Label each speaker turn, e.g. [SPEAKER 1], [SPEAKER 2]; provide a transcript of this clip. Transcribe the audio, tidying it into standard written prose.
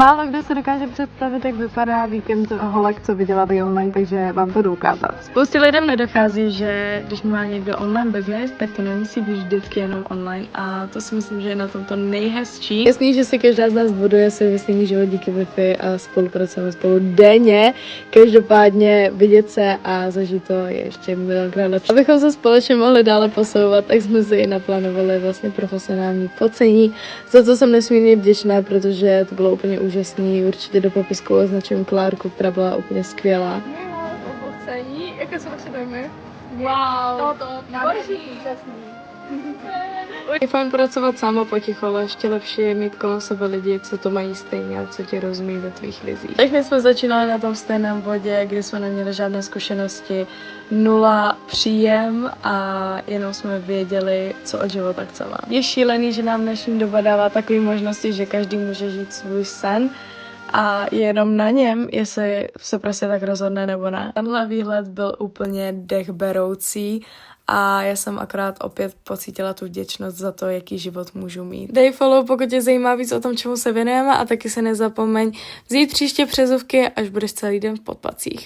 [SPEAKER 1] Málo kdo se dokáže představit, jak vypadá víkend holek, co viděla tady online, takže vám to jdu ukázat. Spoustě lidem nedochází, že když má někdo online business, tak to nemusí být vždycky jenom online a to si myslím, že je na tom to nejhezčí. Jasný, že si každá z nás buduje si myslím, že díky Wi-Fi a spolupracujeme spolu denně. Každopádně vidět se a zažít to je ještě milionkrát lepší. Abychom se společně mohli dále posouvat, tak jsme si i naplánovali vlastně profesionální focení, za co jsem nesmírně vděčná, protože to bylo úplně úžasný. Určitě do popisku označím Klárku, která byla úplně skvělá.
[SPEAKER 2] Focení, jako se potřebujeme. Wow, to úžasný.
[SPEAKER 1] Je fajn pracovat sama potichu, ale ještě lepší je mít kolem sebe lidi, co to mají stejně a co tě rozumí ve tvých vizích. Tak my jsme začínali na tom stejném bodě, kdy jsme neměli žádné zkušenosti, 0 příjem a jenom jsme věděli, co od života chceme. Je šílený, že nám dnešní doba dává takové možnosti, že každý může žít svůj sen a je jenom na něm, jestli se prostě tak rozhodne nebo ne. Tenhle výhled byl úplně dechberoucí a já jsem akorát opět pocítila tu vděčnost za to, jaký život můžu mít. Dej follow, pokud tě zajímá víc o tom, čemu se věnujeme a taky se nezapomeň vzít příště přezuvky, až budeš celý den v podpacích.